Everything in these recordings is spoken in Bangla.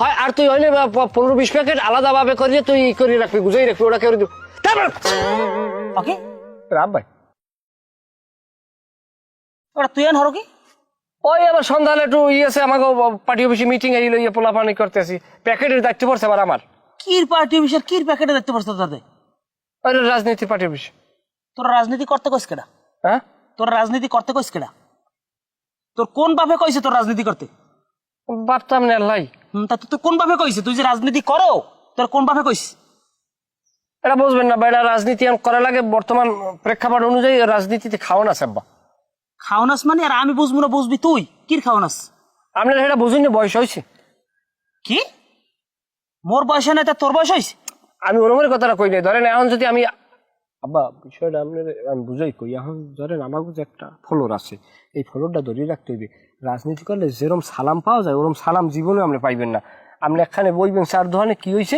হয় আর তুই হইলে 15-20 প্যাকেট আলাদা ভাবে করিয়ে তুই করে রাখবি, গুজাই রাখবি, ওটা করে দিব। তারপর ওকে রাব ভাই ওরা তুই আন হরো কি ওই আবার সন্ধ্যালে একটু আছে আমাকে পার্টি অফিসে মিটিং এলো, পোলা পানি করতেছি, প্যাকেটের দায়িত্ব পড়ছে আবার আমার। কির পার্টি অফিসের কির প্যাকেটে দেখতে পারছ তাতে? ওই রাজনীতি পার্টি অফিস। তোরা রাজনীতি করতে কইস কেডা? হ্যাঁ তোরা রাজনীতি করতে কইস কেডা? তোর কোন বাপে কইছে তোর রাজনীতি করতে? ভাবতাম না লাই। তা তুই কোন বাপে কইছে তুই যে রাজনীতি করো? তোর কোন বাপে কইছে? এটা বুঝবেন না, এটা রাজনীতি করা লাগে বর্তমান প্রেক্ষাপট অনুযায়ী। রাজনীতিতে খাওয়ান আছে আব্বা। খাওয়ানাস মানে? আর আমি বুঝবো না বুঝবি তুই? কির খাওয়ানাস? আপনার এটা বুঝুন না, বয়স হয়েছে। কি মোর বয়স না তোর বয়স হয়েছে? আমি ওরমের কথাটা কই নাই। ধরেন এখন যদি আমি আব্বা বিষয়টা আপনার আমি বুঝাই কই, এখন ধরেন আমার যে একটা ফলোর আছে, এই ফলোরটা ধরিয়ে রাখতে হইবে। রাজনীতি করলে যেরকম সালাম পাওয়া যায় ওরকম সালাম জীবনে আপনি পাইবেন না। আপনি একখানে বইবেন চার দোকানে কি হয়েছে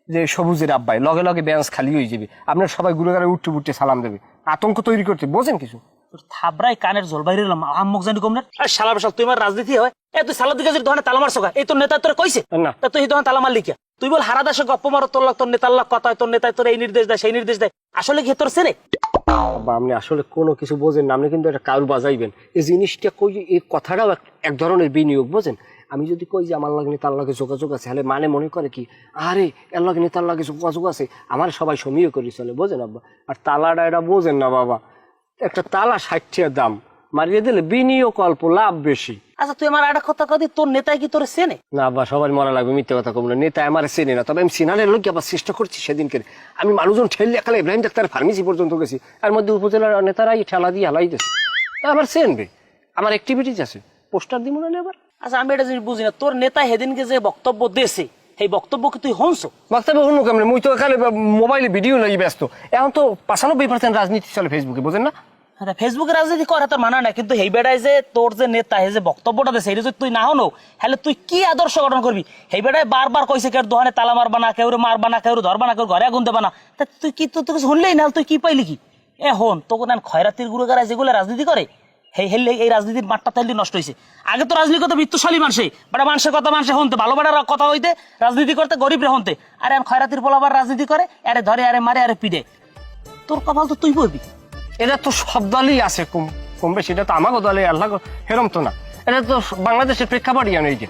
যে সবুজের আব্বাই, লগে লগে বেঞ্চ খালি হয়ে যাবে, আপনার সবাই ঘুরে ঘুরে উঠতে উঠতে সালাম দেবে। আতঙ্ক তৈরি করতে বোঝেন কিছু? তোর থাবরাই কানের জল বাইরে এলাম আম্মক জানি কমনে। আর শালা বসাল তুই আমার রাজনীতি হয় তুই সালাদ দিকে দোকানে তালা মারছ এই তোর নেতা তোর কইছে না তা তুই এই দোকানে তালা মারলি কে? তুই বল হারা দেশে গপ্প মারো, তোর নেতার লোক কথা হয়, তোর নেতায় তোর এই নির্দেশ দেয় সেই নির্দেশ দেয়, আসলে কি তোর সেরে? আব্বা আপনি আসলে কোনো কিছু বোঝেন না, আপনি কিন্তু একটা কারু বাজাইবেন। এই জিনিসটা কই, এই কথাটাও এক ধরনের বিনিয়োগ, বোঝেন? আমি যদি কই যে আমার লাগে তার লাগে যোগাযোগ আছে, তাহলে মানে মনে করে কি আরে এর লাগে তার লাগে যোগাযোগ আছে, আমার সবাই সমীহ করি চলে, বোঝেন আব্বা? আর তালাটা এটা বোঝেন না বাবা, একটা তালা 60 টাকা দাম, মারিয়ে দিলে বিনিয়োগ অল্প লাভ বেশি। আচ্ছা তুই আমার একটা কথা কদি, তোর নেতায় কি তোর চেনে? না আব্বা সবার মরা লাগবে, মিথ্যে কথা কম না, নেতা আমার চেনে না, তবে আমি সিনারের লোক আবার চেষ্টা করছি। সেদিনকে আমি মানুষজন ঠেললে একালে ইব্রাহিম ডাক্তার ফার্মেসি পর্যন্ত গেছি, আর মধ্যে উপজেলার নেতারাই ঠেলা দিয়ে হালাই দিয়েছে। আমার চেনবে, আমার অ্যাক্টিভিটিস আছে, পোস্টার দিব না আবার। আচ্ছা আমি এটা জিনিস বুঝি না, তোর নেতা সেদিনকে যে বক্তব্য দিয়েছে সেই বক্তব্য কি তুই হনছো? বক্তব্য শুনুক কেমন, মুই তো এখানে মোবাইলে ভিডিও লাগি ব্যস্ত। এখন তো 95% রাজনীতি চলে ফেসবুকে, বোঝেন না? হ্যাঁ ফেসবুকে রাজনীতি করে তোর মানা না, কিন্তু এই বেড়ায় যে তোর যে নেতা এই যে বক্তব্যটা দিয়েছে এটা যদি তুই না হনো তাহলে তুই কি আদর্শ গঠন করবি? এই বেড়ায় বারবার কইছে কেউ দোকানে তালা মারবা না, কেউ মারবা না, কেউ ধরবা না, কেউ ঘরে আগুন দেবা না, তা তুই কি তোর কিছু শুনলেই না, তুই কি পাইলি কি? হন তোকে না খয়রাতির গুরু গাড়ায় যেগুলো রাজনীতি করে সেই হেললে এই রাজনীতির মাঠটা তাইলে নষ্ট হয়েছে। আগে তো রাজনীতি করতে বৃত্তশালী মানুষে বেড়া মানুষের কথা মানুষে হনতে ভালো বেড়ার কথা হইতে রাজনীতি করতে গরিব রে হনতে, আরে খয়রাতির পোলাবার রাজনীতি করে আরে ধরে আরে মারে আরে পিড়ে, তোর কপাল তো তুই পড়বি। এটা তো সব দলই আছে কম বেশি, এটা তো আমাকে দলে আল্লাহ হেরম তো না, এটা তো বাংলাদেশের প্রেক্ষাপটই এই যে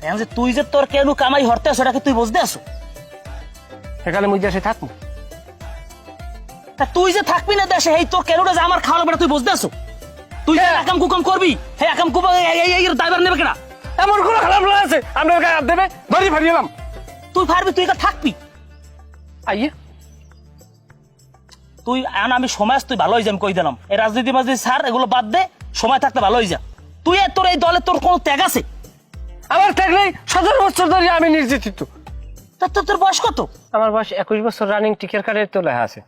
এখন যে তুই যে তোর কেন কামাই হরতে আছো এটাকে তুই বুঝতে আসো? সেখানে মুই দেশে থাকবো, তা তুই যে থাকবি না দেশে এই তোর কেনটা যে আমার খাওয়া লাগবে তুই বুঝতে আসো? তুই যে একাম কুকাম করবি হে একাম কুকাম এই ড্রাইভার নেবে কেনা? এমন কোনো খারাপ লোক আছে আপনার গায়ে হাত দেবে, ধরি ফারিলাম। তুই পারবি, তুই একা থাকবি আইয়ে তুই আমি সমাজ তুই ভালো হয়ে যা, আমি কই দিলাম এই রাজনীতি মাঝে স্যার এগুলো বাদ দে, সময় থাকতে ভালো হয়ে যা। তুই তোর এই দলে তোর কোনো ত্যাগ আছে? আমার থাকলেই 17 বছর ধরে আমি নির্যাতিত। তোর বয়স কত? আমার বয়স 21 বছর, রানিং টিকের কার্ডের তো লেখা আছে।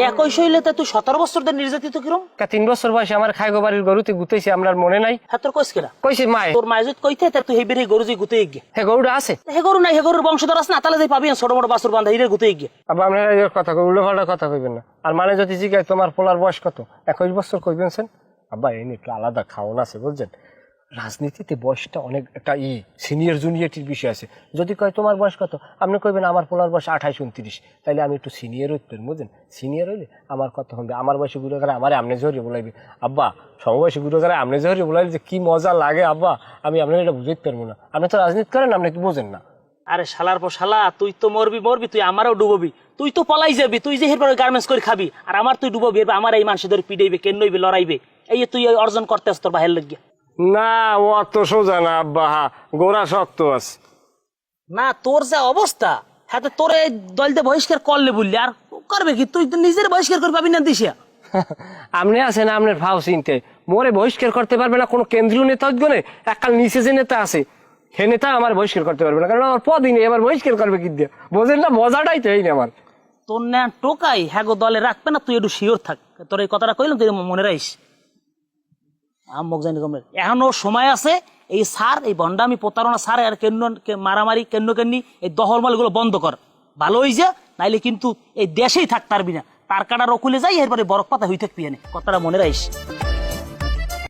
21 হইলে তুই 17 বছর ধরে নির্যাতিত কিরম? 3 বছর বয়সে আমার খাইগো বাড়ির গরুতে গুতেছি, আমার মনে নাই। হ্যাঁ তোর কইস কেনা? কইছি মায়, তোর মায় যদি কইতে তুই এই বেরিয়ে গরু যে গুতে গিয়ে হে গরুটা আছে, হে গরু নাই, হে গরুর বংশধর আছে না, তাহলে যাই পাবি ছোট মোটো বাছুর বান্ধা হিরে গুতে গিয়ে। আবার আপনার কথা কই, উল্টো পাল্টা কথা কইবেন না। আর মানে যদি জিজ্ঞাসা তোমার পোলার বয়স কত, 21 বছর কইবেন সেন আব্বা, এই একটু আলাদা খাওয়ান আছে বুঝছেন। রাজনীতিতে বয়সটা অনেক একটা সিনিয়র জুনিয়রটির বিষয় আছে। যদি কয় তোমার বয়স কত, আপনি কইবেন আমার পোলার বয়স 28-29, তাইলে আমি একটু সিনিয়র হইতেন বুঝছেন। সিনিয়র হইলে আমার কথা হবে, আমার বয়সে গুলো করে আমার আমনে জহরি বলাইবে। আব্বা সমবয়সী গুলো করে আমনে জহরি বলাইলে যে কি মজা লাগে আব্বা, আমি আপনাকে এটা বুঝাইতে পারবো না। আপনি তো রাজনীতি করেন, আপনি কি বোঝেন না? আরে শালার পর শালা, তুই তো মরবি তুই আমারও ডুববি, তুই তো পলাই যাবি, তুই যে এরপরে গার্মেন্টস করে খাবি, আর আমার তুই ডুববি, আমার এই মানুষ ধরে পিটাইবে কেন নইবে লড়াইবে, এই তুই অর্জন করতে আস তোর বাহির লাগিয়া। না ও অত সোজা না আব্বা, গোড়া শক্ত আছে না। তোর যা অবস্থা হাতে তোর এই দলতে বহিষ্কার করলে বললি আর করবে কি? তুই তো নিজের বহিষ্কার করে পাবি না দিশা। আপনি আছেন আপনার ভাও চিনতে, মোরে বহিষ্কার করতে পারবে না কোনো কেন্দ্রীয় নেতা হইগনে। এককাল নিচে যে নেতা আছে হে নেতা আমার বহিষ্কার করতে পারবে না, কারণ আমার পদই নেই, এবার বহিষ্কার করবে কি দিয়ে, বোঝেন না? মজাটাই তো এই না আমার। তোর না টোকাই হ্যাঁ গো দলে রাখবে না, তুই একটু শিওর থাক। তোর এই কথাটা কইলাম তুই মনে রাখিস। আমক জানি কমরে এখনো সময় আছে, এই সার এই বন্ডামি প্রতারণা সার আর কেন মারামারি কেন্নি এই দহলমাল গুলো বন্ধ কর, ভালো হয়ে যা, নাইলে কিন্তু এই দেশেই থাকতে পারবি না। তার কাটা রকুলে যাই এরপরে বরফ পাতা হয়ে থাকবি, কথাটা মনে রাখিস।